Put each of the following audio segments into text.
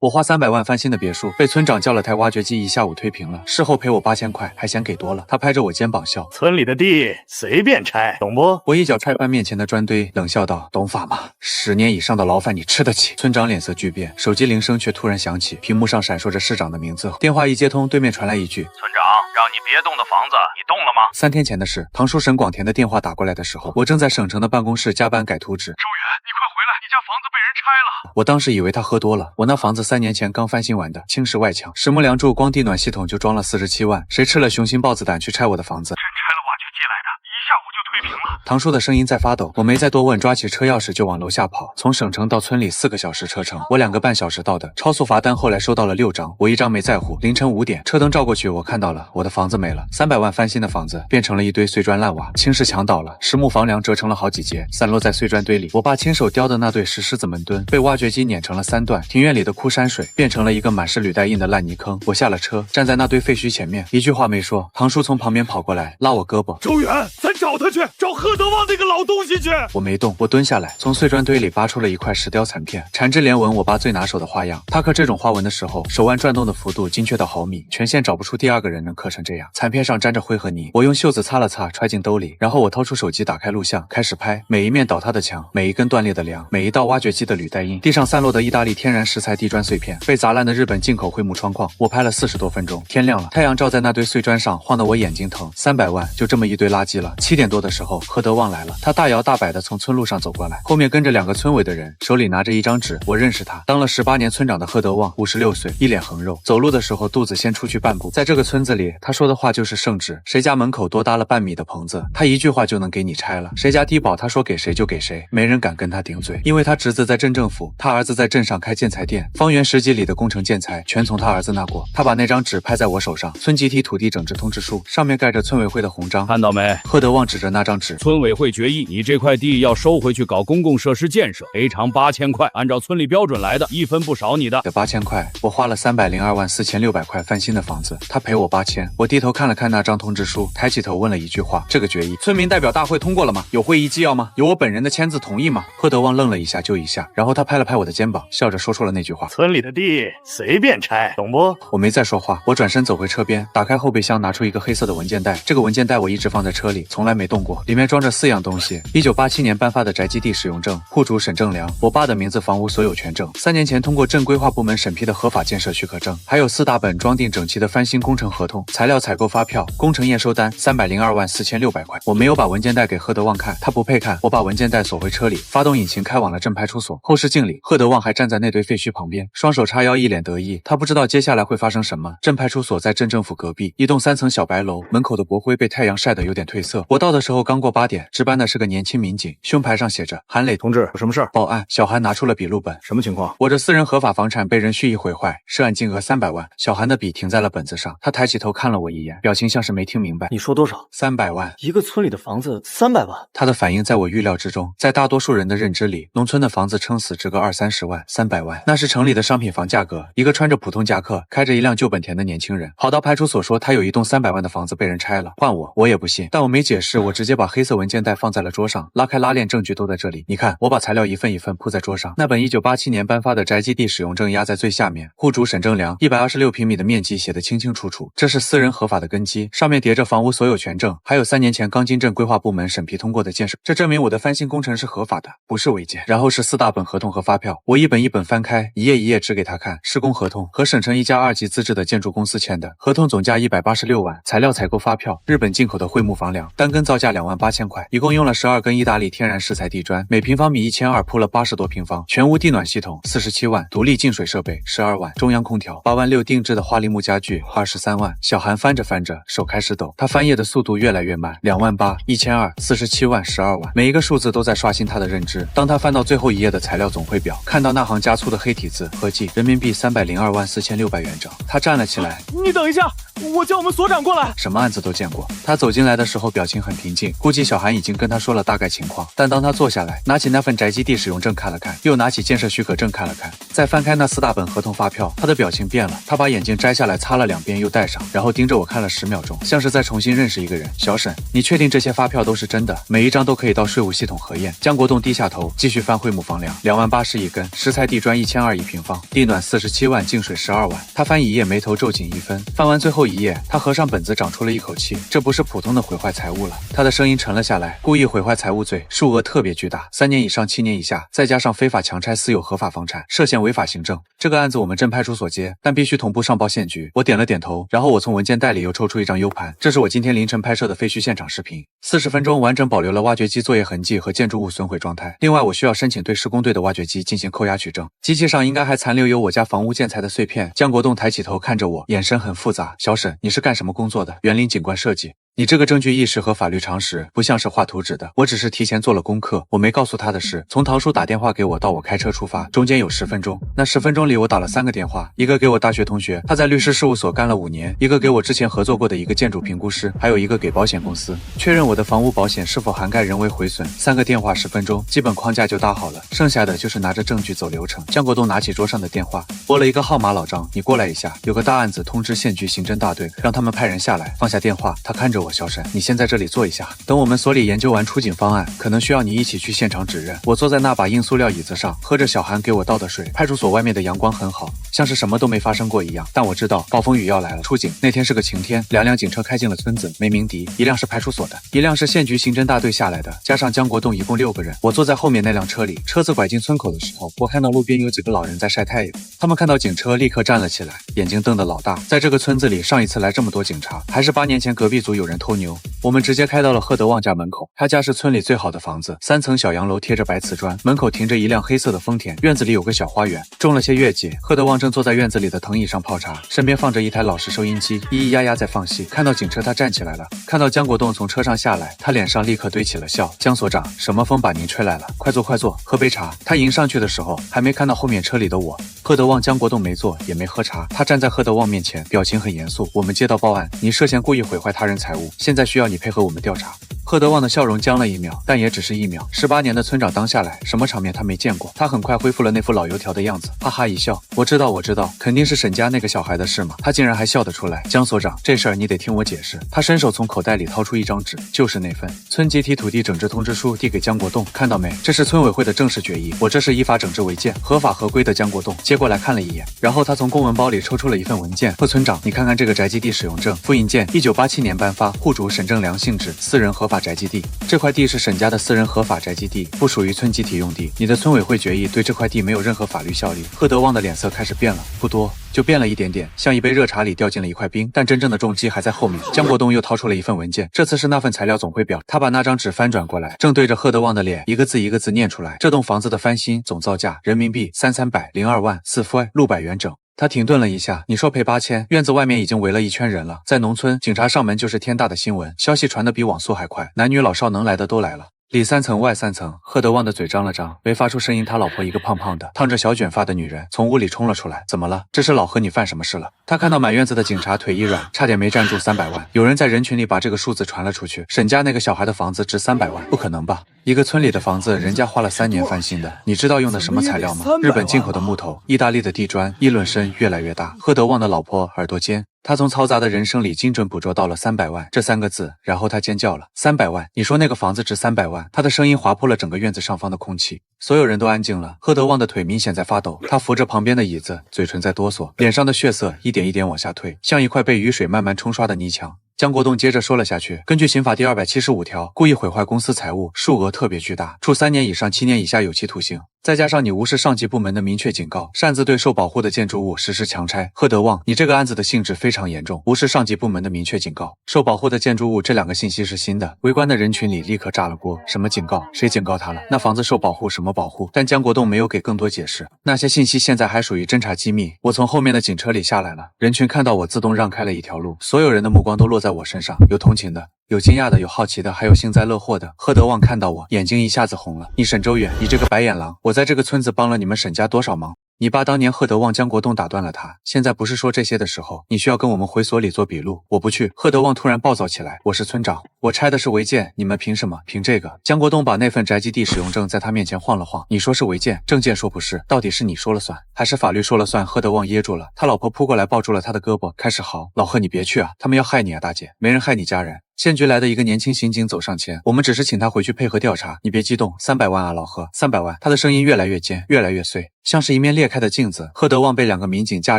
我花300万翻新的别墅，被村长叫了台挖掘机，一下午推平了。事后赔我8000块，还嫌给多了。他拍着我肩膀笑：“村里的地随便拆，懂不？”我一脚踹翻面前的砖堆，冷笑道：“懂法吗？10年以上的牢饭你吃得起？”村长脸色巨变，手机铃声却突然响起，屏幕上闪烁着市长的名字。电话一接通，对面传来一句：“村长，让你别动的房子，你动了吗？”3天前的事，堂叔沈广田的电话打过来的时候，我正在省城的办公室加班改图纸。周远，你快回来，你家房子被人拆了。我当时以为他喝多了，我那房子3年前刚翻新完的，青石外墙，实木梁柱，光地暖系统就装了47万，谁吃了雄心豹子胆去拆我的房子？真拆了挖掘机来的，一下午就推平了。堂叔的声音在发抖，我没再多问，抓起车钥匙就往楼下跑。从省城到村里4个小时车程，我2个半小时到的。超速罚单后来收到了6张，我1张没在乎。凌晨5点，车灯照过去，我看到了我的房子没了，300万翻新的房子变成了一堆碎砖烂瓦，青石墙倒了，实木房梁折成了好几截，散落在碎砖堆里。我爸亲手雕的那对石狮子门墩被挖掘机碾成了3段，庭院里的枯山水变成了一个满是履带印的烂泥坑。我下了车，站在那堆废墟前面，一句话没说。堂叔从旁边跑过来，拉我胳膊：“周远，咱找他去，找贺德旺那个老东西去。”我没动，我蹲下来，从碎砖堆里拔出了一块石雕残片，缠枝连纹，我爸最拿手的花样。他刻这种花纹的时候，手腕转动的幅度精确到毫米，全县找不出第2个人能刻成这样。残片上沾着灰和泥，我用袖子擦了擦，揣进兜里，然后我掏出手机，打开录像，开始拍每一面倒塌的墙，每一根断裂的梁，每一道挖掘机的履带印，地上散落的意大利天然石材地砖碎片，被砸烂的日本进口桧木窗框。我拍了40多分钟，天亮了，太阳照在那堆碎砖上，晃得我眼睛疼。300万就这么一堆垃圾了。7点多的时候，贺德旺来了，他大摇大摆地从村路上走过来，后面跟着2个村委的人，手里拿着一张纸。我认识他，当了18年村长的贺德旺，56岁，一脸横肉，走路的时候肚子先出去半步。在这个村子里，他说的话就是圣旨，谁家门口多搭了半米的棚子，他一句话就能给你拆了。谁家低保，他说给谁就给谁，没人敢跟他顶嘴，因为他侄子在镇政府，他儿子在镇上开建材店，方圆10几里的工程建材全从他儿子那过。他把那张纸拍在我手上，村集体土地整治通知书，上面盖着村委会的红章，看到没？贺德旺指着那张纸，村委会决议，你这块地要收回去搞公共设施建设，赔偿8000块，按照村里标准来的，1分不少你的。这8000块，我花了302万4600块翻新的房子，他赔我8000。我低头看了看那张通知书，抬起头问了一句话：这个决议，村民代表大会通过了吗？有会议纪要吗？有我本人的签字同意吗？贺德旺愣了一下，就一下，然后他拍了拍我的肩膀，笑着说出了那句话：村里的地随便拆，懂不？我没再说话，我转身走回车边，打开后备箱，拿出一个黑色的文件袋。这个文件袋我一直放在车里，从来没动过，里面装着4样东西：1987年颁发的宅基地使用证、户主沈正良、我爸的名字房屋所有权证，3年前通过镇规划部门审批的合法建设许可证，还有4大本装订整齐的翻新工程合同、材料采购发票、工程验收单，302万4600块。我没有把文件袋给贺德旺看，他不配看。我把文件袋锁回车里，发动引擎开往了镇派出所。后视镜里，贺德旺还站在那堆废墟旁边，双手叉腰，一脸得意。他不知道接下来会发生什么。镇派出所在镇政府隔壁，一栋3层小白楼，门口的国徽被太阳晒得有点褪色。我到的时候刚过8点，值班的是个年轻民警，胸牌上写着韩磊同志，有什么事儿？报案。小韩拿出了笔录本。什么情况？我这私人合法房产被人蓄意毁坏，涉案金额300万。小韩的笔停在了本子上，他抬起头看了我一眼，表情像是没听明白。你说多少？300万。一个村里的房子300万？他的反应在我预料之中。在大多数人的认知里，农村的房子撑死值个20-30万，300万那是城里的商品房价格。一个穿着普通夹克、开着一辆旧本田的年轻人，跑到派出所说他有一栋300万的房子被人拆了，换我也不信。但我没解释，我直接把黑色文件袋放在了桌上，拉开拉链，证据都在这里。你看，我把材料一份一份铺在桌上。那本1987年颁发的宅基地使用证压在最下面，户主沈正良，126平米的面积写得清清楚楚，这是私人合法的根基，上面叠着房屋所有权证，还有3年前刚经镇规划部门审批通过的建设，这证明我的翻新工程是合法的，不是违建。然后是4大本合同和发票，我一本一本翻开，一页一页指给他看。施工合同和省城一家2级资质的建筑公司签的，合同总价186万，材料采购发票，日本进口的桧木房梁，单根造价2万8000块，一共用了12根意大利天然石材地砖，每平方米1200，铺了80多平方，全屋地暖系统47万，独立净水设备12万，中央空调8万6，定制的花梨木家具23万。小韩翻着翻着，手开始抖，他翻页的速度越来越慢，2万8、1200、47万、12万，每一个数字都在刷新他的认知。当他翻到最后一页的材料总汇表，看到那行加粗的黑体字，合计人民币302万4600元整，他站了起来。你等一下，我叫我们所长过来。什么案子都见过。他走进来的时候表情很平静，估计小韩已经跟他说了大概情况。但当他坐下来，拿起那份宅基地使用证看了看，又拿起建设许可证看了看，在再翻开那4大本合同发票，他的表情变了，他把眼镜摘下来擦了2遍又戴上，然后盯着我看了10秒钟，像是在重新认识一个人。小沈，你确定这些发票都是真的？每一张都可以到税务系统核验。江国栋低下头，继续翻会母房梁，2万80一根，石材地砖1200一平方，地暖47万，净水12万。他翻一页，眉头皱紧1分。翻完最后一页，他合上本子，长出了一口气，这不是普通的毁坏财物了。他的声音沉了下来，故意毁坏财物罪，数额特别巨大，3年以上7年以下，再加上非法强拆私有合法房产，涉嫌违法行政。这个案子我们镇派出所接，但必须同步上报县局。我点了点头，然后我从文件袋里又抽出一张 U 盘，这是我今天凌晨拍摄的废墟现场视频，40分钟完整保留了挖掘机作业痕迹和建筑物损毁状态。另外，我需要申请对施工队的挖掘机进行扣押取证，机器上应该还残留有我家房屋建材的碎片。江国栋抬起头看着我，眼神很复杂。小沈，你是干什么工作的？园林景观设计。你这个证据意识和法律常识不像是画图纸的，我只是提前做了功课。我没告诉他的是，从陶叔打电话给我到我开车出发，中间有10分钟。那10分钟里我打了3个电话，一个给我大学同学，他在律师事务所干了5年；一个给我之前合作过的一个建筑评估师，还有一个给保险公司，确认我的房屋保险是否涵盖人为毁损。3个电话10分钟，基本框架就搭好了，剩下的就是拿着证据走流程。江国栋拿起桌上的电话，拨了一个号码，老张，你过来一下，有个大案子，通知县局刑侦大队，让他们派人下来。放下电话，他看着我，小沈，你现在这里坐一下，等我们所里研究完出警方案，可能需要你一起去现场指认。我坐在那把硬塑料椅子上，喝着小韩给我倒的水。派出所外面的阳光很好，像是什么都没发生过一样，但我知道暴风雨要来了。出警那天是个晴天，2辆警车开进了村子，没鸣笛，一辆是派出所的，一辆是县局刑侦大队下来的，加上江国栋一共6个人。我坐在后面那辆车里，车子拐进村口的时候，我看到路边有几个老人在晒太阳，他们看到警车立刻站了起来，眼睛瞪得老大。在这个村子里，上一次来这么多警察，还是8年前隔壁组有人偷牛。我们直接开到了贺德旺家门口，他家是村里最好的房子，3层小洋楼，贴着白瓷砖，门口停着一辆黑色的丰田，院子里有个小花园，种了些月季。贺德旺正坐在院子里的藤椅上泡茶，身边放着一台老式收音机，咿咿呀呀在放戏。看到警车，他站起来了，看到江国栋从车上下来，他脸上立刻堆起了笑。江所长，什么风把您吹来了？快坐快坐，喝杯茶。他迎上去的时候，还没看到后面车里的我。贺德旺江国栋没坐，也没喝茶，他站在贺德旺面前，表情很严肃。我们接到报案，你涉嫌故意毁坏他人财物，现在需要你配合我们调查。贺德旺的笑容僵了1秒，但也只是1秒。18年的村长当下来，什么场面他没见过。他很快恢复了那副老油条的样子，哈哈一笑。我知道，肯定是沈家那个小孩的事嘛。他竟然还笑得出来。江所长，这事儿你得听我解释。他伸手从口袋里掏出一张纸，就是那份村集体土地整治通知书，递给江国栋。看到没？这是村委会的正式决议，我这是依法整治违建，合法合规的。江国栋接过来看了一眼，然后他从公文包里抽出了一份文件。贺村长，你看看这个宅基地使用证，复印件，1987年颁发，户主沈正良性质，私人合法宅基地。这块地是沈家的私人合法宅基地，不属于村集体用地。你的村委会决议对这块地没有任何法律效力。贺德旺的脸色开始变了，不多，就变了一点点，像一杯热茶里掉进了一块冰，但真正的重击还在后面。江国栋又掏出了一份文件，这次是那份材料总汇表。他把那张纸翻转过来，正对着贺德旺的脸，一个字一个字念出来。这栋房子的翻新总造价人民币3,302万4分600元整。他停顿了一下，你说赔8000，院子外面已经围了一圈人了，在农村，警察上门就是天大的新闻，消息传得比网速还快，男女老少能来的都来了。里3层外3层，贺德旺的嘴张了张，没发出声音。他老婆一个胖胖的、烫着小卷发的女人从屋里冲了出来，怎么了？这是老何，你犯什么事了？他看到满院子的警察，腿一软，差点没站住。300万，有人在人群里把这个数字传了出去。沈家那个小孩的房子值300万，不可能吧？一个村里的房子，人家花了3年翻新的，你知道用的什么材料吗？日本进口的木头，意大利的地砖，议论声越来越大。贺德旺的老婆耳朵尖。他从嘈杂的人声里精准捕捉到了300万这3个字，然后他尖叫了：300万！你说那个房子值300万？他的声音划破了整个院子上方的空气，所有人都安静了。贺德旺的腿明显在发抖，他扶着旁边的椅子，嘴唇在哆嗦，脸上的血色一点一点往下退，像一块被雨水慢慢冲刷的泥墙。江国栋接着说了下去，根据刑法第275条，故意毁坏公司财物，数额特别巨大，处3年以上7年以下有期徒刑。再加上你无视上级部门的明确警告，擅自对受保护的建筑物实施强拆。贺德旺，你这个案子的性质非常严重，无视上级部门的明确警告，受保护的建筑物这2个信息是新的。围观的人群里立刻炸了锅，什么警告？谁警告他了？那房子受保护什么保护？但江国栋没有给更多解释，那些信息现在还属于侦查机密。我从后面的警车里下来了，人群看到我自动让开了一条路，所有人的目光都落在我身上，有同情的，有惊讶的，有好奇的，还有幸灾乐祸的。贺德旺看到我，眼睛一下子红了。你沈周远，你这个白眼狼，我在这个村子帮了你们沈家多少忙？你爸当年贺德旺江国栋打断了他，现在不是说这些的时候，你需要跟我们回所里做笔录。我不去。贺德旺突然暴躁起来，我是村长，我拆的是违建，你们凭什么？凭这个？江国栋把那份宅基地使用证在他面前晃了晃，你说是违建，证件说不是，到底是你说了算，还是法律说了算？贺德旺噎住了，他老婆扑过来抱住了他的胳膊，开始嚎：老贺你别去啊，他们要害你啊，大姐，没人害你家人。县局来的一个年轻刑警走上前，我们只是请他回去配合调查，你别激动，300万啊，老贺，300万。他的声音越来越尖，越来越碎，像是一面裂开的镜子。贺德旺被2个民警架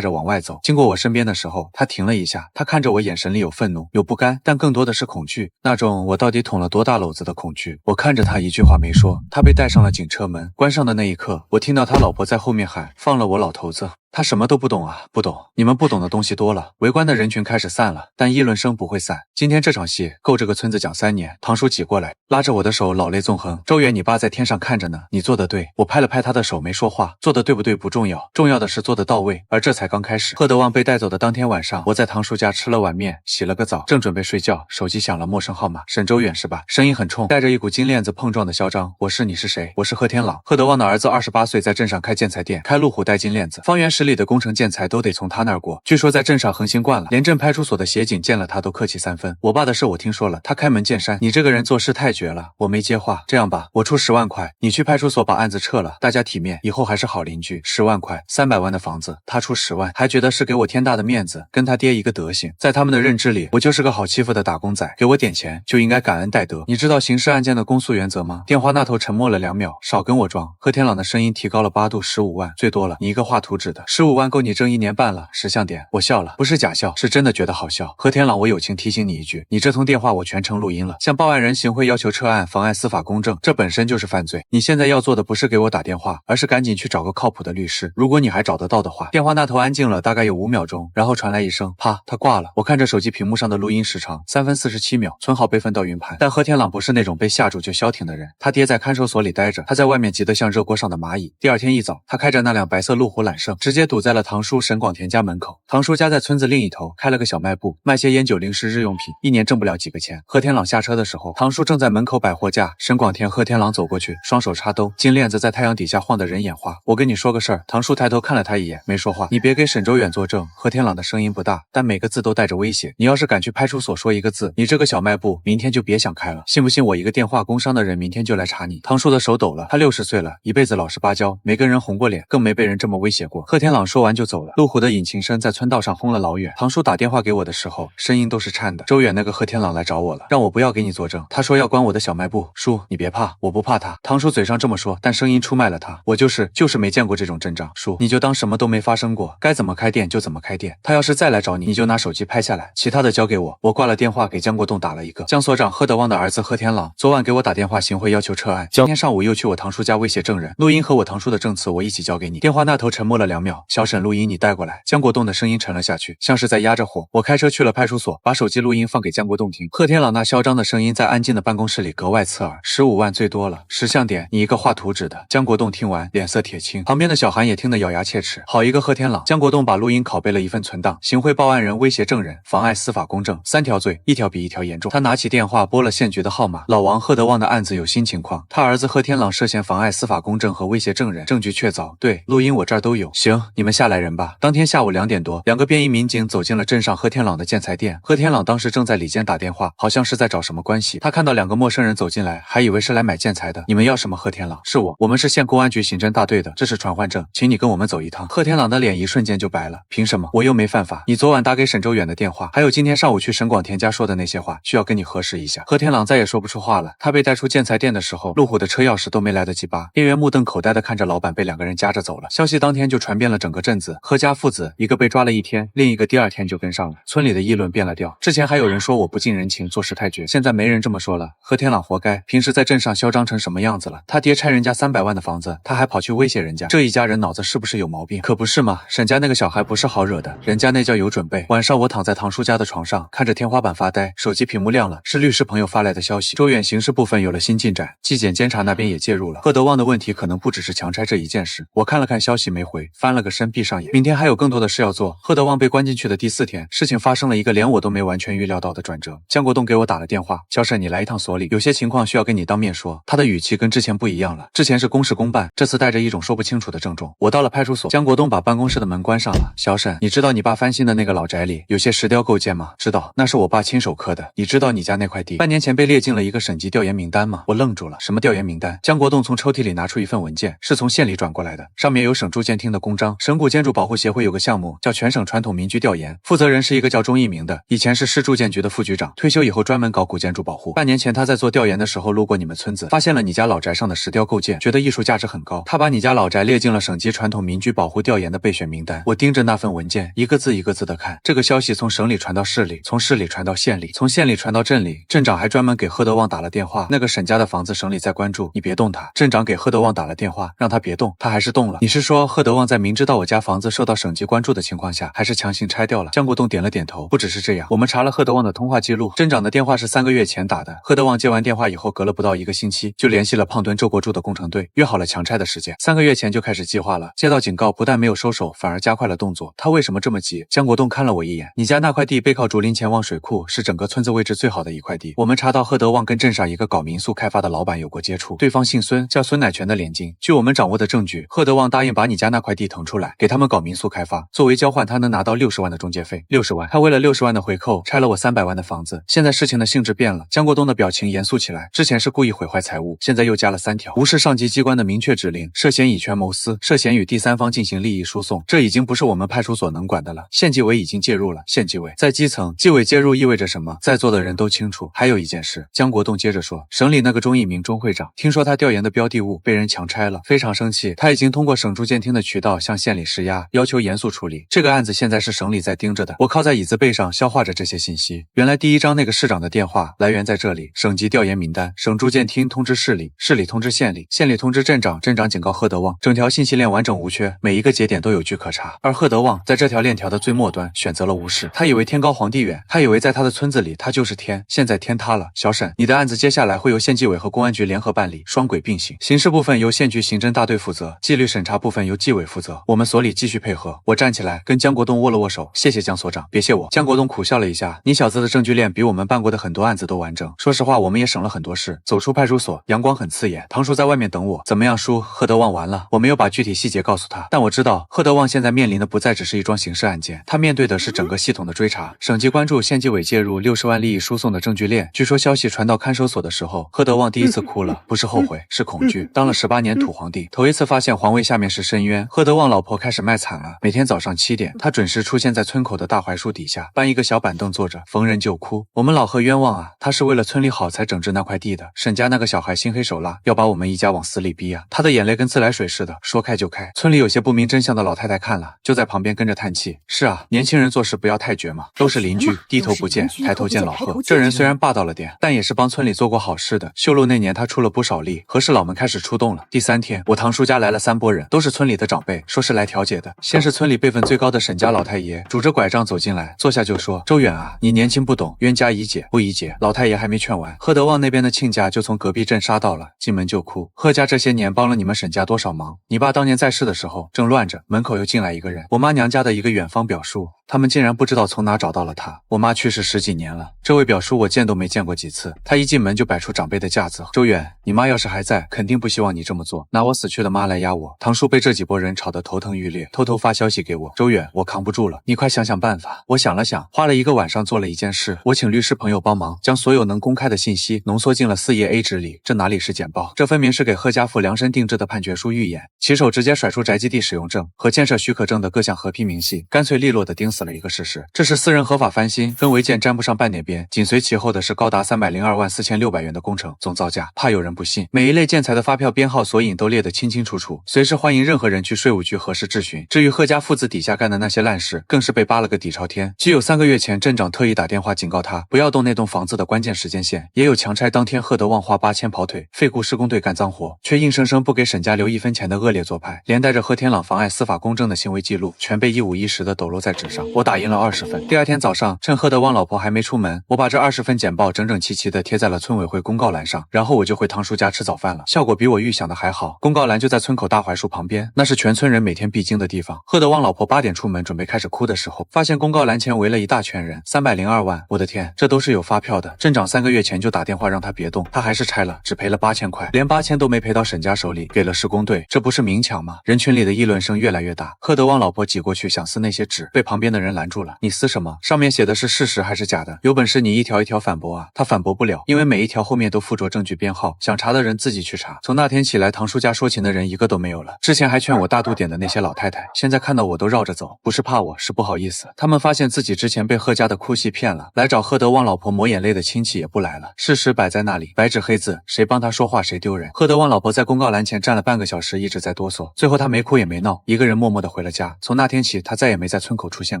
着往外走，经过我身边的时候，他停了一下，他看着我，眼神里有愤怒，有不甘，但更多的是恐惧，那种我到底捅了多大篓子的恐惧。我看着他，一句话没说。他被带上了警车门，关上的那一刻，我听到他老婆在后面喊：放了我老头子。他什么都不懂啊，不懂，你们不懂的东西多了。围观的人群开始散了，但议论声不会散。今天这场戏够这个村子讲3年。堂叔挤过来，拉着我的手，老泪纵横。周远，你爸在天上看着呢，你做得对。我拍了拍他的手，没说话。做得对不对不重要，重要的是做得到位。而这才刚开始。贺德旺被带走的当天晚上，我在堂叔家吃了碗面，洗了个澡，正准备睡觉，手机响了，陌生号码，沈周远是吧？声音很冲，带着一股金链子碰撞的嚣张。我是，你是谁？我是贺天朗，贺德旺的儿子，28岁，在镇上开建材店，开路虎带金链子，方圆10里的工程建材都得从他那儿过，据说在镇上横行惯了，连镇派出所的协警见了他都客气3分。我爸的事我听说了，他开门见山，你这个人做事太绝了。我没接话，这样吧，我出10万块，你去派出所把案子撤了，大家体面，以后还是好邻居。10万块，300万的房子，他出10万，还觉得是给我天大的面子，跟他爹一个德行。在他们的认知里，我就是个好欺负的打工仔，给我点钱就应该感恩戴德。你知道刑事案件的公诉原则吗？电话那头沉默了2秒，少跟我装。贺天朗的声音提高了8度，15万，最多了，你一个画图纸的，15万够你挣1年半了。识相点。我笑了，不是假笑，是真的觉得好笑。贺天朗，我友情提醒你一句，你这通电话我全程录音了。向报案人行贿要求撤案，妨碍司法公正，这本身就是犯罪。你现在要做的不是给我打电话，而是赶紧去找个靠谱的律师。如果你还找得到的话。电话那头安静了大概有5秒钟，然后传来一声啪，他挂了。我看着手机屏幕上的录音时长3分47秒，存好备份到云盘。但贺天朗不是那种被吓住就消停的人，他爹在看守所里待着，他在外面急得像热锅上的蚂蚁。第二天一早，他开着那辆白色路虎揽胜，直接堵在了堂叔沈广田家门口。堂叔家在村子另一头，开了个小卖部，卖些烟酒零食日用品，一年挣不了几个钱。贺天朗下车的时候，堂叔正在门口摆货架，沈广田贺天朗走过去，双手插兜，金链子在太阳底下晃得人眼花。我跟你说个事儿。堂叔抬头看了他一眼，没说话。你别给沈周远作证。贺天朗的声音不大，但每个字都带着威胁。你要是敢去派出所说一个字，你这个小卖部明天就别想开了。信不信我一个电话工伤的人明天就来查你？堂叔的手抖了，他60岁了，一辈子老实巴交，没跟人红过脸，更没被人这么威胁过。贺天朗说完就走了。路虎的引擎声在村道上轰了老远。堂叔打电话给我的时候，声音都是颤的。周远那个贺天朗来找我了，让我不要给你作证，他说要关我的小卖部。叔，你别怕，我不怕他。堂叔嘴上这么说，但声音出卖了他。我就是没见过这种阵仗。叔，你就当什么都没发生过，该怎么开店就怎么开店。他要是再来找你，你就拿手机拍下来，其他的交给我。我挂了电话，给江国栋打了一个。江所长贺德旺的儿子贺天朗昨晚给我打电话行贿要求撤案，今天上午又去我堂叔家威胁证人。录音和我堂叔的证词我一起交给你。电话那头沉默了2秒，小沈录音你带过来。江国栋的声音沉了下去，像是在压着火。我开车去了派出所，把手机录音放给江国栋听。贺天朗那嚣张的声音在安静的办公室里格外刺耳。15万最多了，识相点，你一个画图纸的。江国栋听完脸色铁青，旁边的小韩也听得咬牙切齿。好一个贺天朗。江国栋把录音拷贝了一份存档，行贿报案人威胁证人，妨碍司法公正，3条罪，一条比一条严重。他拿起电话拨了县局的号码，老王贺德旺的案子有新情况，他儿子贺天朗涉嫌妨碍司法公正和威胁证人，证据确凿。对，录音我这儿都有。行，你们下来人吧。当天下午2点多，2个便衣民警走进了镇上贺天朗的建材店。贺天朗当时正在里间打电话，好像是在找什么关系。他看到2个陌生人走进来，还以为是来买建材的。你们要什么？贺天朗，是我们是县公安局刑侦大队的，这是传唤证，请你跟我们走一趟。贺天朗的脸一瞬间就白了，凭什么？我又没犯法。你昨晚打给沈周远的电话，还有今天上午去沈广田家说的那些话，需要跟你核实一下。贺天朗再也说不出话了。他被带出建材店的时候，路虎的车钥匙都没来得及拔。店员目瞪口呆地看着老板被2个人夹着走了。消息当天就传遍了整个镇子，贺家父子一个被抓了1天，另一个第2天就跟上了。村里的议论变了调。之前还有人说我不近人情，做事太绝，现在没人这么说了。贺天朗活该，平时在镇上嚣张成什么样子了？他爹拆人家300万的房子，他还跑去威胁人家，这一家人脑子是不是有毛病？可不是嘛，沈家那个小孩不是好惹的，人家那叫有准备。晚上我躺在堂叔家的床上，看着天花板发呆，手机屏幕亮了，是律师朋友发来的消息，周远刑事部分有了新进展，纪检监察那边也介入了。贺德旺的问题可能不只是强拆这一件事。我看了看消息没回，翻了了个身，闭上眼。明天还有更多的事要做。贺德旺被关进去的第4天，事情发生了一个连我都没完全预料到的转折。江国栋给我打了电话，小沈，你来一趟所里，有些情况需要跟你当面说。他的语气跟之前不一样了，之前是公事公办，这次带着一种说不清楚的郑重。我到了派出所，江国栋把办公室的门关上了。小沈，你知道你爸翻新的那个老宅里有些石雕构件吗？知道，那是我爸亲手刻的。你知道你家那块地半年前被列进了一个省级调研名单吗？我愣住了，什么调研名单？江国栋从抽屉里拿出一份文件，是从县里转过来的，上面有省住建厅的公章。省古建筑保护协会有个项目叫全省传统民居调研，负责人是一个叫钟一鸣的，以前是市住建局的副局长，退休以后专门搞古建筑保护。半年前他在做调研的时候路过你们村子，发现了你家老宅上的石雕构件，觉得艺术价值很高，他把你家老宅列进了省级传统民居保护调研的备选名单。我盯着那份文件，一个字一个字的看。这个消息从省里传到市里，从市里传到县里，从县里传到镇里。镇长还专门给贺德旺打了电话，那个沈家的房子省里在关注，你别动他。镇长给贺德旺打了电话，让他别动，他还是动了。你是说贺德旺在明知道我家房子受到省级关注的情况下，还是强行拆掉了？江国栋点了点头。不只是这样，我们查了贺德旺的通话记录，镇长的电话是3个月前打的。贺德旺接完电话以后，隔了不到1个星期，就联系了胖墩周国柱的工程队，约好了强拆的时间。3个月前就开始计划了，接到警告不但没有收手，反而加快了动作。他为什么这么急？江国栋看了我一眼，你家那块地背靠竹林前望水库，是整个村子位置最好的一块地。我们查到贺德旺跟镇上一个搞民宿开发的老板有过接触，对方姓孙，叫孙乃全的连襟。据我们掌握的证据，贺德旺答应把你家那块地腾出来，给他们搞民宿开发，作为交换他能拿到60万的中介费。60万，他为了60万的回扣拆了我300万的房子。现在事情的性质变了，江国栋的表情严肃起来，之前是故意毁坏财物，现在又加了3条，无视上级机关的明确指令，涉嫌以权谋私，涉嫌与第三方进行利益输送，这已经不是我们派出所能管的了。县纪委已经介入了，县纪委在基层，纪委介入意味着什么？在座的人都清楚。还有一件事，江国栋接着说，省里那个钟一鸣钟会长，听说他调研的标的物被人强拆了，非常生气，他已经通过省住建厅的渠道向县里施压，要求严肃处理。这个案子现在是省里在盯着的。我靠在椅子背上消化着这些信息，原来第一章那个市长的电话来源在这里，省级调研名单，省住建厅通知市里，市里通知县里，县里通知镇长，镇长警告贺德旺，整条信息链完整无缺，每一个节点都有据可查。而贺德旺在这条链条的最末端选择了无视，他以为天高皇帝远，他以为在他的村子里他就是天，现在天塌了。小沈，你的案子接下来会由县纪委和公安局联合办理，双轨并行，刑事部分由县局刑侦大队负责，纪律审查部分由纪委负责，我们所里继续配合。我站起来跟江国栋握了握手，谢谢江所长。别谢我。江国栋苦笑了一下，你小子的证据链比我们办过的很多案子都完整，说实话我们也省了很多事。走出派出所，阳光很刺眼，唐叔在外面等我。怎么样叔，贺德旺完了？我没有把具体细节告诉他，但我知道贺德旺现在面临的不再只是一桩刑事案件，他面对的是整个系统的追查，省级关注，县纪委介入，60万利益输送的证据链。据说消息传到看守所的时候，贺德旺第一次哭了，不是后悔，是恐惧。当了18年土皇帝，头一次发现皇位下面是深渊。贺德旺老婆开始卖惨了，每天早上7点，他准时出现在村口的大槐树底下，搬一个小板凳坐着，逢人就哭。我们老贺冤枉啊，他是为了村里好才整治那块地的。沈家那个小孩心黑手辣，要把我们一家往死里逼啊！他的眼泪跟自来水似的，说开就开。村里有些不明真相的老太太看了，就在旁边跟着叹气。是啊，年轻人做事不要太绝嘛。都是邻居，低头不见抬头见老贺。这人虽然霸道了点，但也是帮村里做过好事的。修路那年他出了不少力，和事佬们开始出动了。第3天，我堂叔家来了3拨人，都是村里的长辈，说是来调解的。先是村里辈分最高的沈家老太爷，拄着拐杖走进来，坐下就说：“周远啊，你年轻不懂，冤家宜解不宜结。”老太爷还没劝完，贺德旺那边的亲家就从隔壁镇杀到了，进门就哭。贺家这些年帮了你们沈家多少忙？你爸当年在世的时候正乱着，门口又进来一个人，我妈娘家的一个远方表叔，他们竟然不知道从哪找到了他。我妈去世10几年了，这位表叔我见都没见过几次，他一进门就摆出长辈的架子。周远，你妈要是还在，肯定不希望你这么做，拿我死去的妈来压我。堂叔被这几拨人吵得头疼欲裂，偷偷发消息给我：“周远，我扛不住了，你快想想办法。”我想了想，花了1个晚上做了一件事，我请律师朋友帮忙，将所有能公开的信息浓缩进了4页 A 纸里。这哪里是简报，这分明是给贺家父量身定制的判决书预演。起手直接甩出宅基地使用证和建设许可证的各项合批明细，干脆利落地钉死了一个事实，这是私人合法翻新，跟违建沾不上半点边。紧随其后的是高达302万4600元的工程总造价，怕有人不信，每一类建材的发票编号索引都列得清清楚楚，随时欢迎任何人去税务局核实质询。至于贺家父子底下干的那些烂事，更是被扒了个底朝天。既有3个月前镇长特意打电话警告他不要动那栋房子的关键时间线，也有强拆当天贺德旺花8000跑腿，废雇施工队干脏活，却硬生生不给沈家留1分钱的恶劣做派，连带着贺天朗妨碍司法公正的行为记录，全被一五一十的抖落在纸上。上，我打印了20份。第二天早上，趁贺德旺老婆还没出门，我把这20份简报整整齐齐的贴在了村委会公告栏上，然后我就回堂叔家吃早饭了。效果比我预想的还好。公告栏就在村口大槐树旁边，那是全村人每天必经的地方。贺德旺老婆8点出门，准备开始哭的时候，发现公告栏前围了一大圈人，302万，我的天，这都是有发票的。镇长3个月前就打电话让他别动，他还是拆了，只赔了8000块，连8000都没赔到沈家手里，给了施工队，这不是明抢吗？人群里的议论声越来越大。贺德旺老婆挤过去想撕那些纸，被旁边的人拦住了。你撕什么？上面写的是事实还是假的？有本事你一条一条反驳啊！他反驳不了，因为每一条后面都附着证据编号，想查的人自己去查。从那天起来，堂叔家说情的人一个都没有了。之前还劝我大度点的那些老太太，现在看到我都绕着走，不是怕我，是不好意思。他们发现自己之前被贺家的哭戏骗了，来找贺德旺老婆抹眼泪的亲戚也不来了。事实摆在那里，白纸黑字，谁帮他说话谁丢人。贺德旺老婆在公告栏前站了半个小时，一直在哆嗦，最后他没哭也没闹，一个人默默地回了家。从那天起，他再也没在村口出现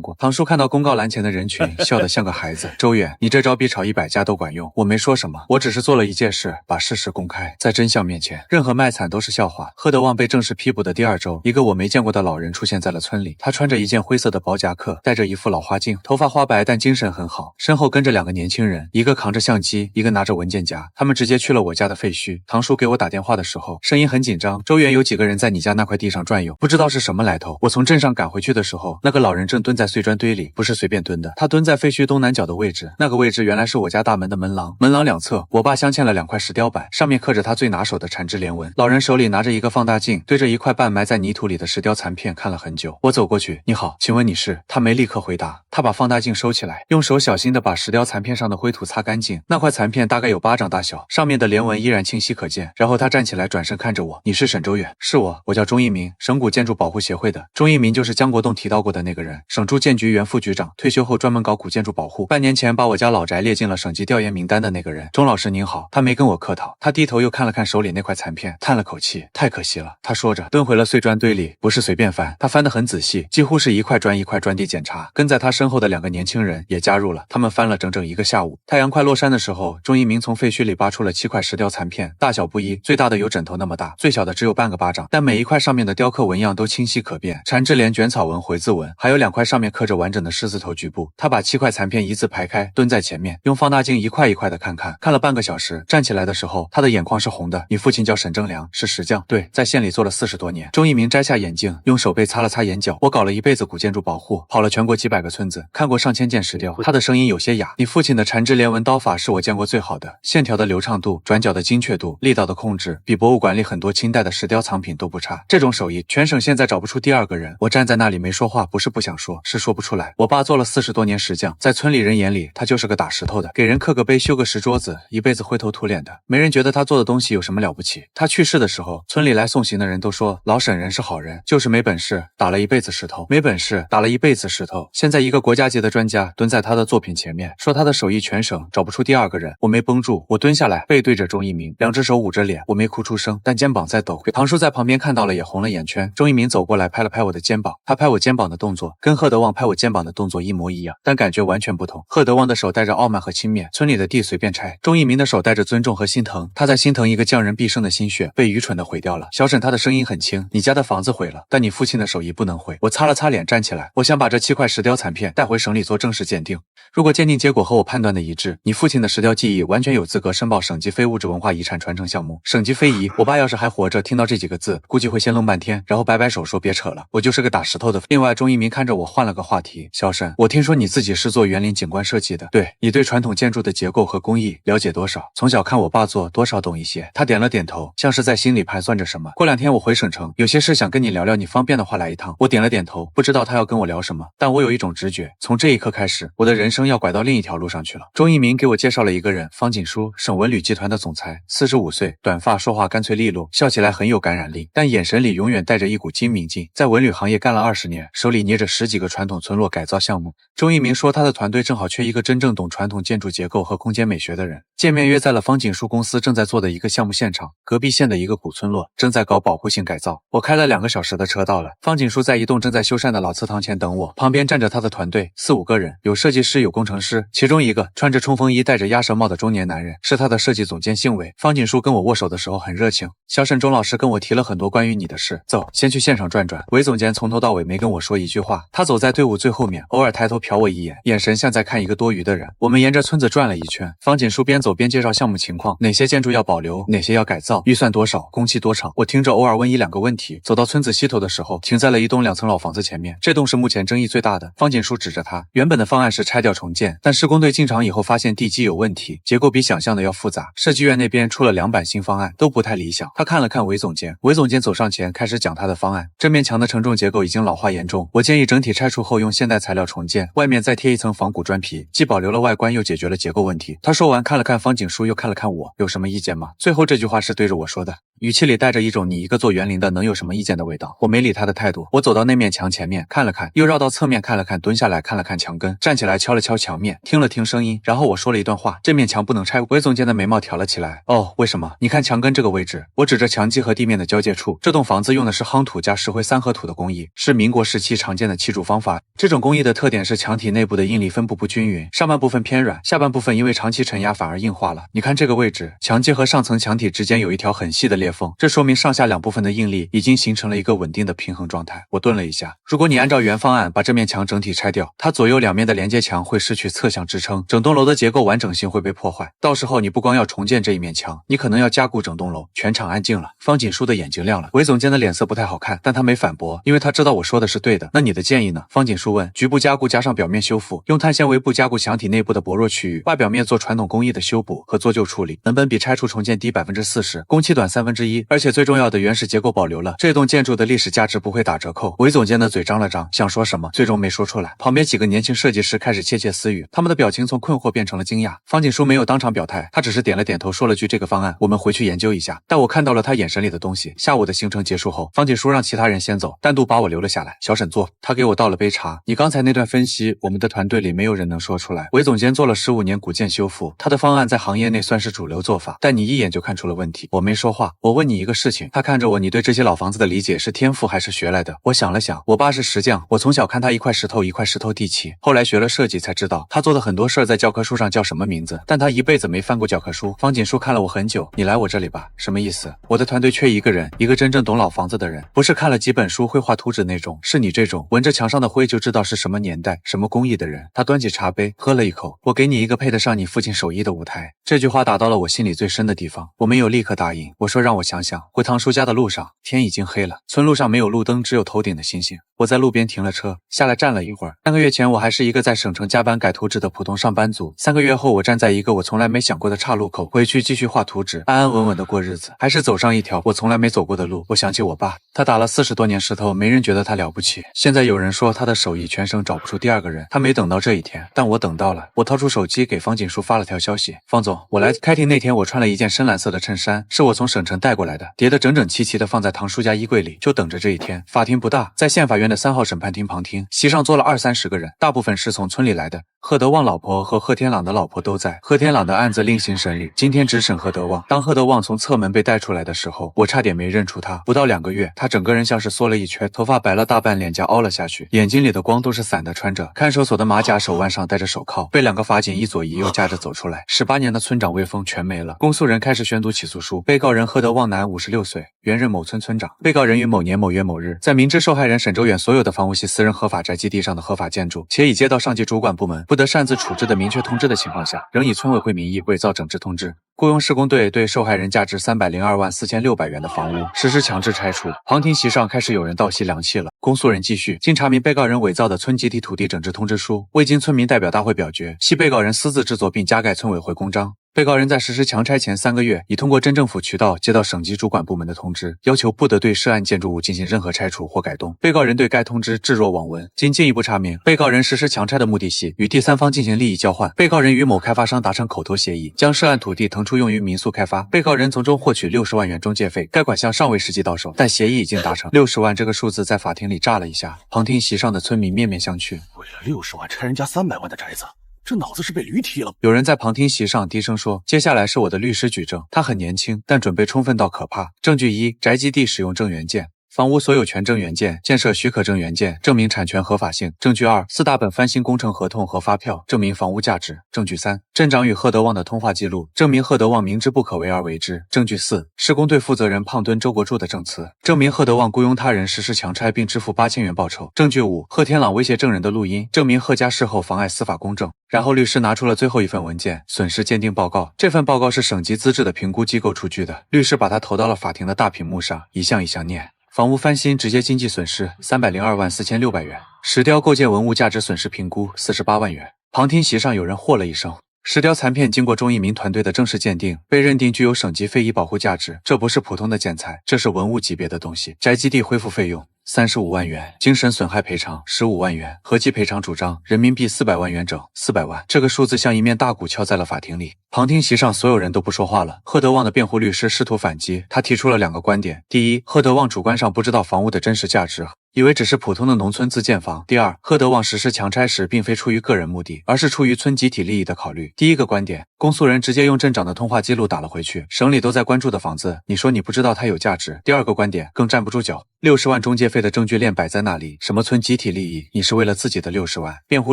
过。堂叔看到公告栏前的人群，笑得像个孩子。周远，你这招比炒100家都管用。我没说什么，我只是做了一件事，把事实公开，在真相面前，任何卖惨都是笑话。贺德旺被正式批捕的第2周，一个我没见过的老人出现在了村里。他穿着一件灰色的薄夹克，戴着一副老花镜，头发花白，但精神很好。身后跟着2个年轻人，一个扛着相机，一个拿着文件夹。他们直接去了我家的废墟。堂叔给我打电话的时候，声音很紧张。周远，有几个人在你家那块地上转悠，不知道是什么来头。我从镇上赶回去的时候，那个老人正蹲在碎砖堆里，不是随便蹲的，他蹲在废墟东南角的位置。那个位置原来是我家大门的门廊，门廊两侧，我爸镶嵌了2块石雕板，上面刻着他最拿手的缠枝莲纹。老人手里拿着一个放大镜，对着一块半埋在泥土里的石雕残片看了很久。我走过去，你好，请问你是？他没立刻回答，他把放大镜收起来，用手小心地把石雕残片上的灰土擦干净。那块残片大概有巴掌大小，上面的莲纹依然清晰可见。然后他站起来，转身看着我，你是沈周远？是我叫钟一鸣，省古建筑保护协会的。钟一鸣就是江国栋提到过的那个人，省住建局原副局长，退休后专门搞古建筑保护，半年前把我家老宅列进了省级调研名单的那个人。钟老师您好。他没跟我客套，他低头又看了看手里那块残片，叹了口气，太可惜了。他说着蹲回了碎砖堆里，不是随便翻，他翻得很仔细，几乎是一块砖一块砖地检查。跟在他身后的2个年轻人也加入了，他们翻了整整1个下午。太阳快落山的时候，钟一鸣从废墟里扒出了7块石雕残片，大小不一，最大的有枕头那么大，最小的只有半个巴掌，但每一块上面的雕刻纹样都清晰可辨，缠枝莲、卷草纹、回字纹，还有2块上面刻着完整的狮子头局部。他把7块残片一字排开，蹲在前面，用放大镜一块一块的看了半个小时。站起来的时候，他的眼眶是红的。你父亲叫沈正良，是石匠，对，在县里做了40多年。钟一鸣摘下眼镜，用手背擦了擦眼角。我搞了一辈子古建筑保护，跑了全国几百个村子，看过上千件石雕。他的声音有些哑。你父亲的缠枝莲纹刀法是我见过最好的，线条的流畅度、转角的精确度、力道的控制，比博物馆里很多清代的石雕藏品都不差。这种手艺，全省现在找不出第2个人。我站在那里没说话，不是不想说，是说不出来。我爸做了40多年石匠，在村里人眼里，他就是个打石头的，给人刻个碑、修个石桌子，一辈子灰头土脸的，没人觉得他做的东西有什么了不起。他去世的时候，村里来送行的人都说老沈人是好人，就是没本事，打了一辈子石头，没本事，打了一辈子石头。现在一个国家级的专家蹲在他的作品前面，说他的手艺全省找不出第2个人。我没绷住，我蹲下来，背对着钟一鸣，2只手捂着脸，我没哭出声，但肩膀在抖。堂叔在旁边看到了，也红了眼圈。钟一鸣走过来拍了拍我的肩膀，他拍我肩膀的动作跟贺德旺拍我肩膀的动作一模一样，但感觉完全不同。贺德旺的手带着傲慢和轻蔑，村里的地随便拆；钟一鸣的手带着尊重和心疼，他在心疼一个匠人毕生的心血被愚蠢的毁掉了。小沈他的声音很轻，你家的房子毁了，但你父亲的手艺不能毁。我擦了擦脸，站起来，我想把这7块石雕残片带回省里做正式鉴定。如果鉴定结果和我判断的一致，你父亲的石雕技艺完全有资格申报省级非物质文化遗产传承项目。省级非遗，我爸要是还活着，听到这几个字，估计会先愣半天，然后摆摆手说别扯了，我就是个打石头的。另外，钟一鸣看着我换了个话题，小沈，我听说你自己是做园林景观设计的，对，你对传统建筑的结构和工艺了解多少？从小看我爸做，多少懂一些。他点了点头，像是在心里盘算着什么。过2天我回省城，有些事想跟你聊聊，你方便的话来一趟。我点了点头，不知道他要跟我聊什么，但我有一种直觉，从这一刻开始，我的人生要拐到另一条路上去了。钟一鸣给我介绍了一个人，方锦书，省文旅集团的总裁，45岁，短发，说话干脆利落，笑起来很有感染力，但眼神里永远带着一股精明劲。在文旅行业干了20年，手里捏着10几个传统村落改造项目。钟一鸣说他的团队正好缺一个真正懂传统建筑结构和空间美学的人。见面约在了方锦书公司正在做的一个项目现场，隔壁县的一个古村落正在搞保护性改造。我开了2个小时的车到了，方锦书在一栋正在修缮的老祠堂前等我，旁边站着他的团队。队，4、5个人，有设计师，有工程师，其中一个穿着冲锋衣、戴着鸭舌帽的中年男人是他的设计总监姓韦。方锦书跟我握手的时候很热情，小沈钟老师跟我提了很多关于你的事，走，先去现场转转。韦总监从头到尾没跟我说一句话，他走在队伍最后面，偶尔抬头瞟我一眼，眼神像在看一个多余的人。我们沿着村子转了一圈，方锦书边走边介绍项目情况，哪些建筑要保留，哪些要改造，预算多少，工期多长。我听着，偶尔问1、2个问题。走到村子西头的时候，停在了一栋2层老房子前面，这栋是目前争议最大的。方锦书指着它，原本的方案是拆掉重建，但施工队进场以后发现地基有问题，结构比想象的要复杂。设计院那边出了2版新方案，都不太理想。他看了看韦总监，韦总监走上前开始讲他的方案。这面墙的承重结构已经老化严重，我建议整体拆除后用现代材料重建，外面再贴一层仿古砖皮，既保留了外观又解决了结构问题。他说完看了看方锦书，又看了看我，有什么意见吗？最后这句话是对着我说的，语气里带着一种你一个做园林的能有什么意见的味道。我没理他的态度，我走到那面墙前面看了看，又绕到侧面看了看，蹲下来看了看墙根，站起来敲了敲墙面，听了听声音，然后我说了一段话，这面墙不能拆。韦总监的眉毛挑了起来，哦，为什么？你看墙根这个位置，我指着墙基和地面的交界处，这栋房子用的是夯土加石灰3合土的工艺，是民国时期常见的砌筑方法。这种工艺的特点是墙体内部的应力分布不均匀，上半部分偏软，下半部分因为长期承压反而硬化了。你看这个位置，墙基和上层墙体之间有一条很细的裂缝，这说明上下2部分的应力已经形成了一个稳定的平衡状态。我顿了一下，如果你按照原方案把这面墙整体拆掉，它左右2面的连接墙会失去侧向支撑，整栋楼的结构完整性会被破坏。到时候你不光要重建这一面墙，你可能要加固整栋楼。全场安静了，方锦书的眼睛亮了。韦总监的脸色不太好看，但他没反驳，因为他知道我说的是对的。那你的建议呢？方锦书问。局部加固加上表面修复，用碳纤维布加固墙体内部的薄弱区域，外表面做传统工艺的修补和做旧处理，成本比拆除重建低40%，工期短1/3，而且最重要的原始结构保留了，这栋建筑的历史价值不会打折扣。韦总监的嘴张了张，想说什么，最终没说出来。旁边几个年轻设计师开始窃窃私语，他们的表情从困惑变成了惊讶。方锦书没有当场表态，他只是点了点头，说了句这个方案我们回去研究一下。但我看到了他眼神里的东西。下午的行程结束后，方锦书让其他人先走，单独把我留了下来。小沈坐，他给我倒了杯茶。你刚才那段分析，我们的团队里没有人能说出来。韦总监做了15年古建修复，他的方案在行业内算是主流做法，但你一眼就看出了问题。我没说话，我问你一个事情。他看着我，你对这些老房子的理解是天赋还是学来的？我想了想，我爸是石匠，我从小看他一块石头一块石头地砌，后来学了设计才知道他做的很多事儿在教科书上叫什么名字，但他一辈子没翻过教科书。方锦书看了我很久，你来我这里吧。什么意思？我的团队缺一个人，一个真正懂老房子的人，不是看了几本书会画图纸那种，是你这种闻着墙上的灰就知道是什么年代什么工艺的人。他端起茶杯喝了一口，我给你一个配得上你父亲手艺的舞台。这句话打到了我心里最深的地方，我没有立刻答应，我说让我想想。回堂叔家的路上，天已经黑了，村路上没有路灯，只有头顶的星星。我在路边停了车，下来站了一会儿。3个月前我还是一个在省城加班改图纸的普通上班族，3个月后我站在一个我从来没想过的岔路口，回去继续画图纸，安安稳稳的过日子，还是走上一条我从来没走过的路。我想起我爸，他打了40多年石头，没人觉得他了不起。现在有人说他的手艺全省找不出第2个人，他没等到这一天，但我等到了。我掏出手机给方锦书发了条消息，方总，我来开庭那天我穿了一件深蓝色的衬衫，是我从省城带过来的，叠得整整齐齐的放在堂叔家衣柜里，就等着这一天。法庭不大，在县法院的3号审判庭旁听，席上坐了20-30个人，大部分是从村里来的。贺德旺老婆和贺天朗的老婆都在，贺天朗的案子另行审理，今天只审贺德旺。当贺德旺从侧门被带出来的时候，我差点没认出他。不到2个月，他整个人像是缩了一圈，头发白了大半，脸颊凹了下去，眼睛里的光都是散的，穿着看守所的马甲，手腕上戴着手铐，被2个法警一左一右架着走出来。18年的村长威风全没了。公诉人开始宣读起诉书，被告人贺德旺男56岁，原任某村村长，被告人于某年某月某日，在明知受害人沈周远所有的房屋系私人合法宅基地上的合法建筑，且已接到上级主管部门不得擅自处置的明确通知的情况下，仍以村委会名义伪造整治通知，雇佣施工队对受害人价值302万4600元的房屋实施强制拆除。旁听席上开始有人倒吸凉气了。公诉人继续，经查明被告人伪造的村集体土地整治通知书，未经村民代表大会表决，系被告人私自制作并加盖村委会公章。被告人在实施强拆前3个月，已通过镇政府渠道接到省级主管部门的通知，要求不得对涉案建筑物进行任何拆除或改动。被告人对该通知置若罔闻。经进一步查明，被告人实施强拆的目的系与第三方进行利益交换。被告人与某开发商达成口头协议，将涉案土地腾出用于民宿开发。被告人从中获取60万元中介费，该款项尚未实际到手，但协议已经达成。60万这个数字在法庭里炸了一下，旁听席上的村民面面相觑。为了60万拆人家300万的宅子，这脑子是被驴踢了。有人在旁听席上低声说，接下来是我的律师举证，他很年轻，但准备充分到可怕。证据1，宅基地使用正元件。房屋所有权证原件、建设许可证原件，证明产权合法性。证据2，四大本翻新工程合同和发票，证明房屋价值。证据3，镇长与贺德旺的通话记录，证明贺德旺明知不可为而为之。证据4，施工队负责人胖墩周国柱的证词，证明贺德旺雇佣他人实施强拆并支付8000元报酬。证据5，贺天朗威胁证人的录音，证明贺家事后妨碍司法公正。然后律师拿出了最后一份文件，损失鉴定报告。这份报告是省级资质的评估机构出具的，律师把它投到了法庭的大屏幕上，一项一项念。房屋翻新直接经济损失302万4600元，石雕构建文物价值损失评估48万元。旁听席上有人喝了一声。石雕残片经过钟一鸣团队的正式鉴定，被认定具有省级非遗保护价值。这不是普通的建材，这是文物级别的东西。宅基地恢复费用35万元，精神损害赔偿15万元，合计赔偿主张人民币400万元整，400万。这个数字像一面大鼓敲在了法庭里。旁听席上所有人都不说话了。贺德旺的辩护律师试图反击，他提出了2个观点：第一，贺德旺主观上不知道房屋的真实价值，以为只是普通的农村自建房。第二，贺德旺实施强拆时并非出于个人目的，而是出于村集体利益的考虑。第一个观点，公诉人直接用镇长的通话记录打了回去，省里都在关注的房子，你说你不知道它有价值。第二个观点更站不住脚，60万中介费的证据链摆在那里，什么村集体利益，你是为了自己的60万。辩护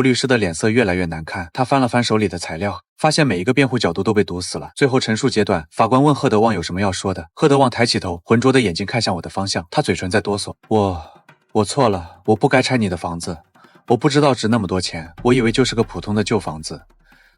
律师的脸色越来越难看，他翻了翻手里的材料，发现每一个辩护角度都被堵死了。最后陈述阶段，法官问贺德旺有什么要说的，贺德旺抬起头，浑浊的眼睛看向我的方向，他嘴唇在哆嗦。我错了，我不该拆你的房子，我不知道值那么多钱，我以为就是个普通的旧房子。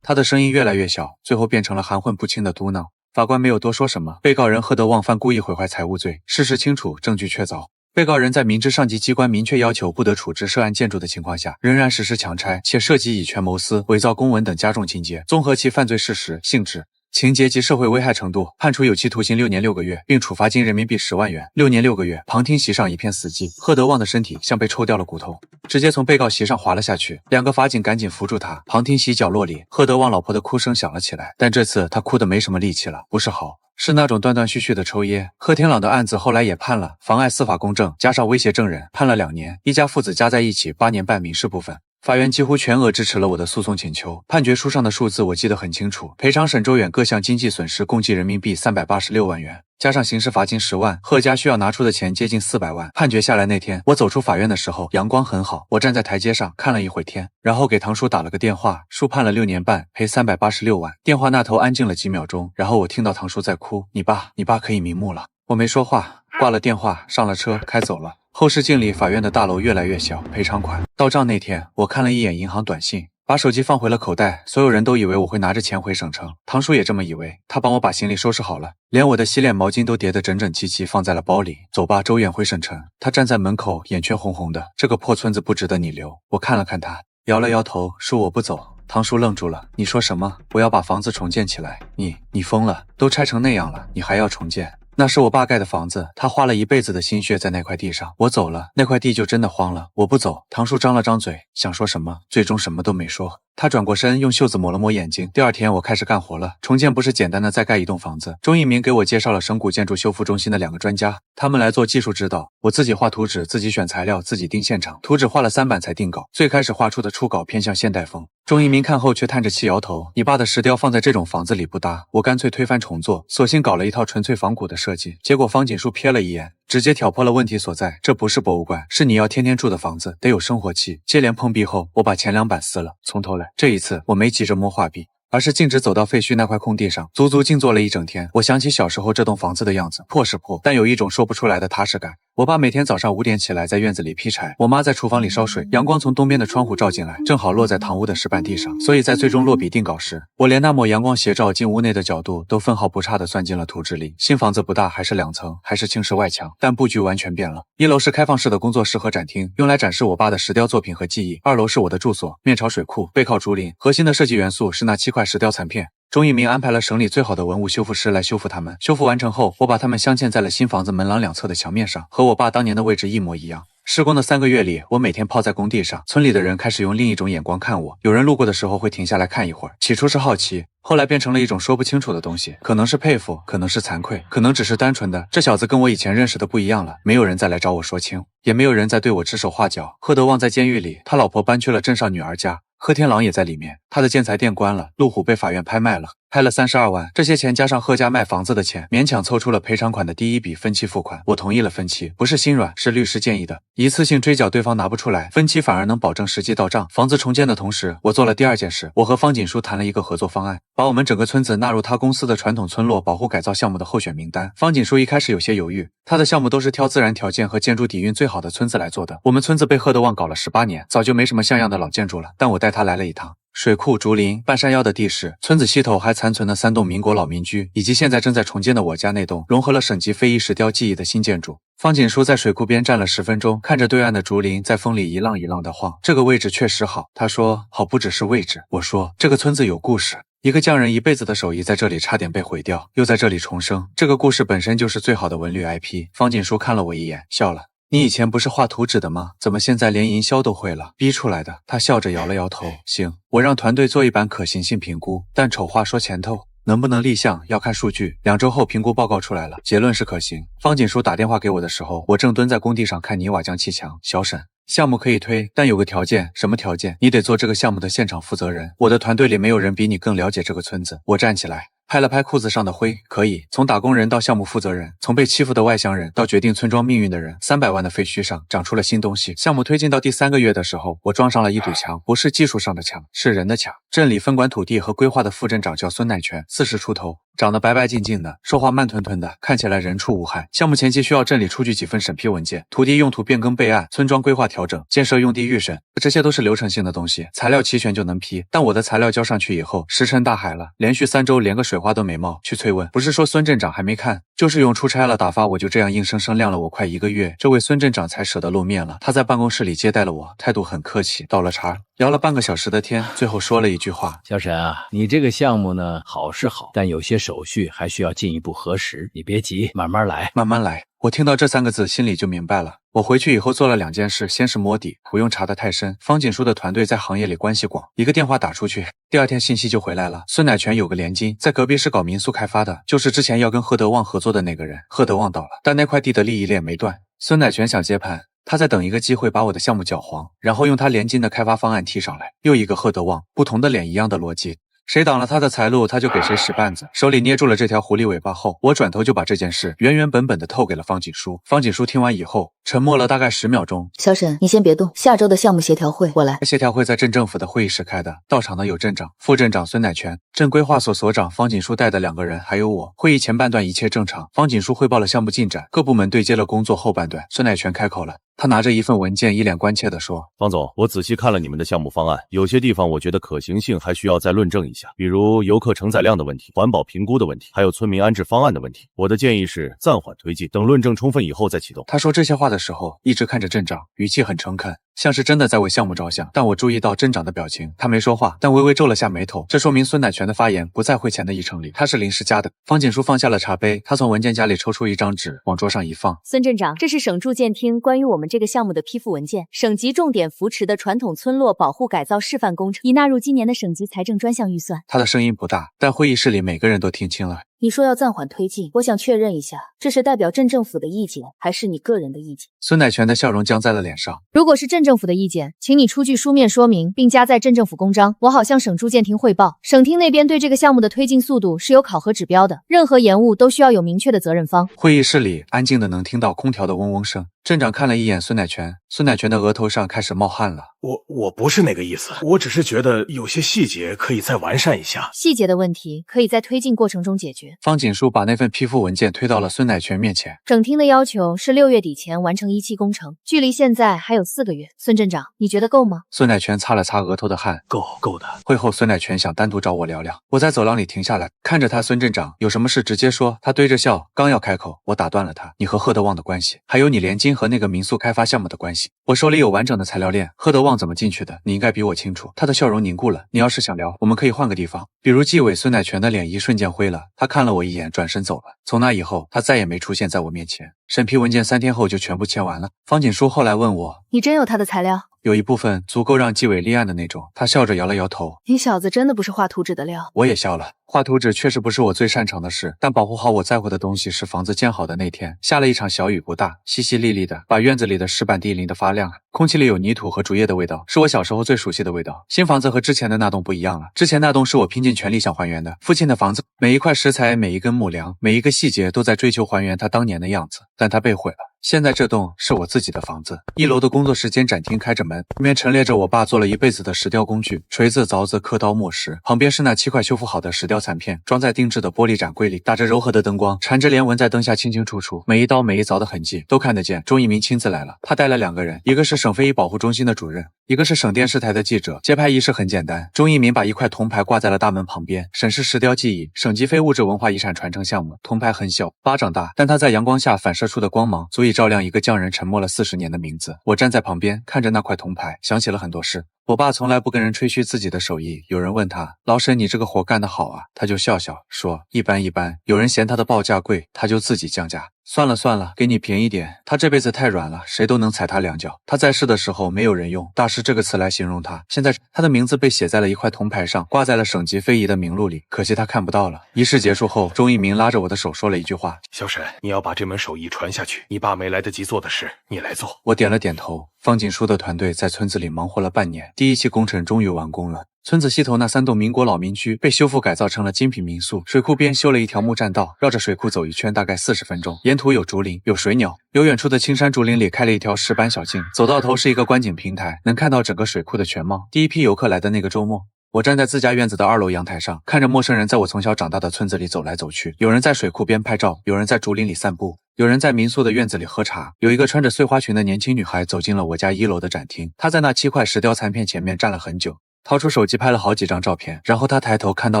他的声音越来越小，最后变成了含混不清的嘟囔。法官没有多说什么。被告人贺德旺犯故意毁坏财物罪，事实清楚，证据确凿。被告人在明知上级机关明确要求不得处置涉案建筑的情况下，仍然实施强拆，且涉及以权谋私、伪造公文等加重情节，综合其犯罪事实、性质、情节及社会危害程度，判处有期徒刑6年6个月，并处罚金人民币10万元。6年6个月。旁听席上一片死寂，贺德旺的身体像被抽掉了骨头，直接从被告席上滑了下去。2个法警赶紧扶住他。旁听席角落里，贺德旺老婆的哭声响了起来，但这次他哭得没什么力气了，不是嚎，是那种断断续续的抽噎。贺天朗的案子后来也判了，妨碍司法公正加上威胁证人，判了2年，一家父子加在一起8年半民事部分。法院几乎全额支持了我的诉讼请求，判决书上的数字我记得很清楚，赔偿沈周远各项经济损失共计人民币386万元，加上刑事罚金10万，贺家需要拿出的钱接近400万。判决下来那天，我走出法院的时候，阳光很好，我站在台阶上看了一会天，然后给堂叔打了个电话，叔判了6年半，赔386万。电话那头安静了几秒钟，然后我听到堂叔在哭，你爸可以瞑目了。我没说话，挂了电话，上了车，开走了。后视镜里，法院的大楼越来越小，赔偿款到账那天，我看了一眼银行短信，把手机放回了口袋。所有人都以为我会拿着钱回省城，堂叔也这么以为，他帮我把行李收拾好了，连我的洗脸毛巾都叠得整整齐齐放在了包里。走吧，周远回省城。他站在门口，眼圈红红的，这个破村子不值得你留。我看了看他，摇了摇头，说我不走。堂叔愣住了，你说什么？我要把房子重建起来。你疯了，都拆成那样了，你还要重建？那是我爸盖的房子，他花了一辈子的心血在那块地上，我走了，那块地就真的荒了。我不走。堂叔张了张嘴，想说什么，最终什么都没说。他转过身，用袖子抹了抹眼睛。第二天我开始干活了。重建不是简单的再盖一栋房子。钟一鸣给我介绍了省古建筑修复中心的2个专家，他们来做技术指导。我自己画图纸，自己选材料，自己定现场。图纸画了3版才定稿，最开始画出的初稿偏向现代风。钟一鸣看后却叹着气摇头，你爸的石雕放在这种房子里不搭，我干脆推翻重做，索性搞了一套纯粹仿古的设计。结果方锦书瞥了一眼，直接挑破了问题所在，这不是博物馆，是你要天天住的房子，得有生活气。接连碰壁后，我把前2版撕了，从头来。这一次我没急着摸画壁，而是径直走到废墟那块空地上，足足静坐了一整天。我想起小时候这栋房子的样子，破是破，但有一种说不出来的踏实感。我爸每天早上5点起来在院子里劈柴，我妈在厨房里烧水，阳光从东边的窗户照进来，正好落在堂屋的石板地上，所以在最终落笔定稿时，我连那抹阳光斜照进屋内的角度都分毫不差地算进了图纸里。新房子不大，还是2层，还是青石外墙，但布局完全变了。1楼是开放式的工作室和展厅，用来展示我爸的石雕作品和技艺。2楼是我的住所，面朝水库，背靠竹林，核心的设计元素是那7块石雕残片。钟一鸣安排了省里最好的文物修复师来修复它们。修复完成后，我把它们镶嵌在了新房子门廊2侧的墙面上，和我爸当年的位置一模一样。施工的3个月里，我每天泡在工地上，村里的人开始用另一种眼光看我，有人路过的时候会停下来看一会儿，起初是好奇，后来变成了一种说不清楚的东西，可能是佩服，可能是惭愧，可能只是单纯的这小子跟我以前认识的不一样了。没有人再来找我说清，也没有人再对我指手画脚。贺德旺在监狱里，他老婆搬去了镇上女儿家，贺天朗也在里面，他的建材店关了，路虎被法院拍卖了。拍了32万，这些钱加上贺家卖房子的钱，勉强凑出了赔偿款的第一笔分期付款。我同意了分期，不是心软，是律师建议的。一次性追缴对方拿不出来，分期反而能保证实际到账。房子重建的同时，我做了第二件事，我和方锦书谈了一个合作方案，把我们整个村子纳入他公司的传统村落保护改造项目的候选名单。方锦书一开始有些犹豫，他的项目都是挑自然条件和建筑底蕴最好的村子来做的。我们村子被贺德旺搞了18年，早就没什么像样的老建筑了，但我带他来了一趟。水库、竹林、半山腰的地势，村子西头还残存了3栋民国老民居，以及现在正在重建的我家那栋融合了省级非遗石雕技艺的新建筑。方锦书在水库边站了10分钟，看着对岸的竹林在风里一浪一浪的晃。这个位置确实好，他说好不只是位置，我说这个村子有故事。一个匠人一辈子的手艺在这里差点被毁掉，又在这里重生，这个故事本身就是最好的文旅 IP。方锦书看了我一眼，笑了。你以前不是画图纸的吗？怎么现在连营销都会了？逼出来的。他笑着摇了摇头。行，我让团队做一版可行性评估，但丑话说前头，能不能立项要看数据。2周后评估报告出来了，结论是可行。方锦书打电话给我的时候，我正蹲在工地上看泥瓦匠砌墙。小沈，项目可以推，但有个条件。什么条件？你得做这个项目的现场负责人。我的团队里没有人比你更了解这个村子。我站起来拍了拍裤子上的灰，可以。从打工人到项目负责人，从被欺负的外乡人到决定村庄命运的人，300万的废墟上长出了新东西。项目推进到第3个月的时候，我装上了一堵墙，不是技术上的墙，是人的墙。镇里分管土地和规划的副镇长叫孙乃全，40出头，长得白白净净的，说话慢吞吞的，看起来人畜无害。项目前期需要镇里出具几份审批文件，土地用途变更备案、村庄规划调整、建设用地预审，这些都是流程性的东西，材料齐全就能批。但我的材料交上去以后，石沉大海了，连续3周连个水花都没冒。去催问，不是说孙镇长还没看，就是用出差了打发我，就这样硬生生晾了我快1个月。这位孙镇长才舍得露面了，他在办公室里接待了我，态度很客气，倒了茶，聊了半个小时的天，最后说了一句话：小沈啊，你这个项目呢好是好，但有些手续还需要进一步核实，你别急，慢慢来，慢慢来。我听到这3个字心里就明白了。我回去以后做了2件事，先是摸底，不用查得太深。方锦书的团队在行业里关系广，一个电话打出去，第2天信息就回来了。孙乃全有个联金，在隔壁市搞民宿开发的，就是之前要跟贺德旺合作的那个人。贺德旺倒了，但那块地的利益链没断，孙乃全想接盘。他在等一个机会把我的项目搅黄，然后用他联金的开发方案提上来。又一个贺德旺，不同的脸一样的逻辑。谁挡了他的财路，他就给谁使绊子。手里捏住了这条狐狸尾巴后，我转头就把这件事原原本本的透给了方锦书。方锦书听完以后，沉默了大概10秒钟。小沈，你先别动，下周的项目协调会我来。协调会在镇政府的会议室开的，到场的有镇长、副镇长孙乃全，镇规划所所长方锦书带的2个人，还有我。会议前半段一切正常，方锦书汇报了项目进展，各部门对接了工作。后半段，孙乃全开口了。他拿着一份文件，一脸关切地说：方总，我仔细看了你们的项目方案，有些地方我觉得可行性还需要再论证一下，比如游客承载量的问题、环保评估的问题，还有村民安置方案的问题。我的建议是暂缓推进，等论证充分以后再启动。他说这些话的时候，一直看着镇长，语气很诚恳，像是真的在为项目着想。但我注意到镇长的表情，他没说话，但微微皱了下眉头，这说明孙乃全的发言不在会前的议程里，他是临时加的。方锦书放下了茶杯，他从文件夹里抽出一张纸，往桌上一放。孙镇长，这是省住建厅关于我们这个项目的批复文件，省级重点扶持的传统村落保护改造示范工程，已纳入今年的省级财政专项预算。他的声音不大，但会议室里每个人都听清了。你说要暂缓推进，我想确认一下，这是代表镇政府的意见，还是你个人的意见？孙乃全的笑容僵在了脸上。如果是镇政府的意见，请你出具书面说明，并加在镇政府公章，我好向省住建厅汇报。省厅那边对这个项目的推进速度是有考核指标的，任何延误都需要有明确的责任方。会议室里安静的能听到空调的嗡嗡声。镇长看了一眼孙乃全，孙乃全的额头上开始冒汗了。我不是那个意思，我只是觉得有些细节可以再完善一下。细节的问题可以在推进过程中解决。方锦书把那份批复文件推到了孙乃全面前。省厅的要求是6月底前完成1期工程，距离现在还有4个月。孙镇长，你觉得够吗？孙乃全擦了擦额头的汗，够的。会后，孙乃全想单独找我聊聊。我在走廊里停下来，看着他。孙镇长，有什么事直接说。他对着笑，刚要开口，我打断了他。你和贺德旺的关系，还有你联金和那个民宿开发项目的关系，我手里有完整的材料链。贺德旺怎么进去的，你应该比我清楚。他的笑容凝固了。你要是想聊，我们可以换个地方，比如纪委。孙乃全的脸一瞬间灰了，他看了我一眼，转身走了。从那以后，他再也没出现在我面前。审批文件3天后就全部签完了。方锦书后来问我，你真有他的材料？有一部分足够让纪委立案的那种。他笑着摇了摇头。你小子真的不是画图纸的料。我也笑了。画图纸确实不是我最擅长的事，但保护好我在乎的东西是房子建好的那天，下了一场小雨，不大，淅淅沥沥的，把院子里的石板地淋得发亮，空气里有泥土和竹叶的味道，是我小时候最熟悉的味道。新房子和之前的那栋不一样了，之前那栋是我拼尽全力想还原的，父亲的房子，每一块石材，每一根木梁，每一个细节都在追求还原他当年的样子，但他被毁了。现在这栋是我自己的房子，一楼的工作室间展厅开着门，里面陈列着我爸做了一辈子的石雕工具，锤子、凿子、刻刀、磨石，旁边是那7块修复好的石雕残片，装在定制的玻璃展柜里，打着柔和的灯光，缠着连纹在灯下清清楚楚，每一刀每一凿的痕迹都看得见。钟一鸣亲自来了，他带了2个人，一个是省非遗保护中心的主任，一个是省电视台的记者。揭牌仪式很简单，钟一鸣把一块铜牌挂在了大门旁边，审视石雕技艺，省级非物质文化遗产传承项目。铜牌很小，巴掌大，但它在阳光下反射出的光芒足以照亮一个匠人沉默了40年的名字。我站在旁边看着那块铜牌，想起了很多事。我爸从来不跟人吹嘘自己的手艺，有人问他，老沈你这个活干得好啊，他就笑笑说一般一般。有人嫌他的报价贵，他就自己降价。算了算了，给你便宜点。他这辈子太软了，谁都能踩他2脚。他在世的时候没有人用大师这个词来形容他，现在他的名字被写在了一块铜牌上，挂在了省级非遗的名录里，可惜他看不到了。仪式结束后，钟一鸣拉着我的手说了一句话：小沈，你要把这门手艺传下去，你爸没来得及做的事，你来做。我点了点头。方锦书的团队在村子里忙活了半年，第一期工程终于完工了。村子西头那3栋民国老民居被修复改造成了精品民宿，水库边修了一条木栈道，绕着水库走一圈大概40分钟，沿途有竹林，有水鸟，有远处的青山竹林里开了一条石板小径，走到头是一个观景平台，能看到整个水库的全貌。第一批游客来的那个周末，我站在自家院子的2楼阳台上，看着陌生人在我从小长大的村子里走来走去，有人在水库边拍照，有人在竹林里散步，有人在民宿的院子里喝茶。有一个穿着碎花裙的年轻女孩走进了我家1楼的展厅，她在那7块石雕残片前面站了很久，掏出手机拍了好几张照片，然后她抬头看到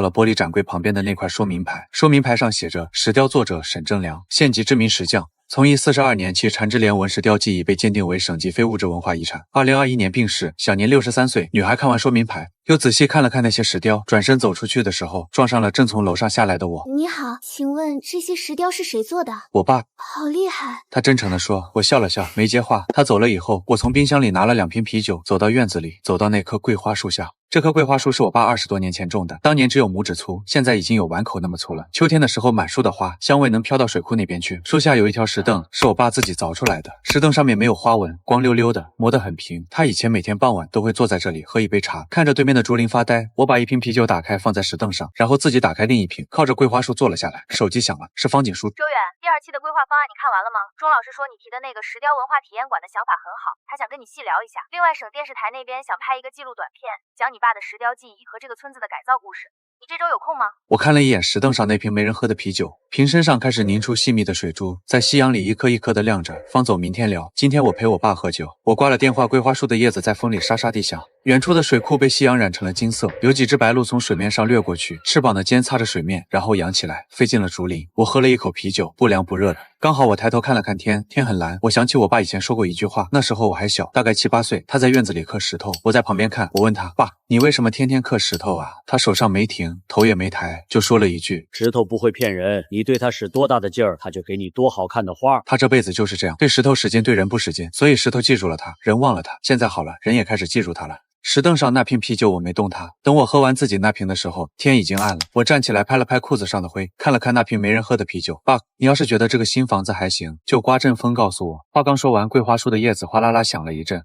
了玻璃展柜旁边的那块说明牌，说明牌上写着石雕作者沈正良，县级知名石匠，从艺42年其缠枝连纹石雕技艺被鉴定为省级非物质文化遗产。2021年病逝，享年63岁。女孩看完说明牌，又仔细看了看那些石雕，转身走出去的时候，撞上了正从楼上下来的我。你好，请问这些石雕是谁做的？我爸。好厉害。他真诚地说。我笑了笑，没接话。他走了以后，我从冰箱里拿了2瓶啤酒，走到院子里，走到那棵桂花树下。这棵桂花树是我爸20多年前种的，当年只有拇指粗，现在已经有碗口那么粗了。秋天的时候满树的花，香味能飘到水库那边去。树下有一条石凳，是我爸自己凿出来的，石凳上面没有花纹，光溜溜的，磨得很平。他以前每天傍晚都会坐在这里喝一杯茶，看着对面的竹林发呆。我把1瓶啤酒打开放在石凳上，然后自己打开另一瓶，靠着桂花树坐了下来。手机响了，是方锦书。周远，第2期的规划方案你看完了吗？钟老师说你提的那个石雕文化体验馆的想法很好，他想跟你细聊一下。另外，省电视台那边想拍一个记录短片，讲你爸的石雕技艺和这个村子的改造故事。你这周有空吗？我看了一眼石凳上那瓶没人喝的啤酒，瓶身上开始凝出细密的水珠，在夕阳里一颗一颗的亮着。方总，明天聊。今天我陪我爸喝酒。我挂了电话，桂花树的叶子在风里沙沙地响，远处的水库被夕阳染成了金色，有几只白鹭从水面上掠过去，翅膀的尖擦着水面，然后扬起来，飞进了竹林。我喝了一口啤酒，不凉不热的。刚好我抬头看了看天，天很蓝。我想起我爸以前说过一句话，那时候我还小，大概7、8岁，他在院子里刻石头，我在旁边看。我问他，爸，你为什么天天刻石头啊？他手上没停，头也没抬，就说了一句，石头不会骗人，你对它使多大的劲儿，它就给你多好看的花。他这辈子就是这样，对石头使劲，对人不使劲，所以石头记住了他，人忘了他。现在好了，人也开始记住他了。石凳上那瓶啤酒我没动它，等我喝完自己那瓶的时候，天已经暗了。我站起来拍了拍裤子上的灰，看了看那瓶没人喝的啤酒。爸，你要是觉得这个新房子还行，就刮阵风告诉我。话刚说完，桂花树的叶子哗啦啦响了一阵，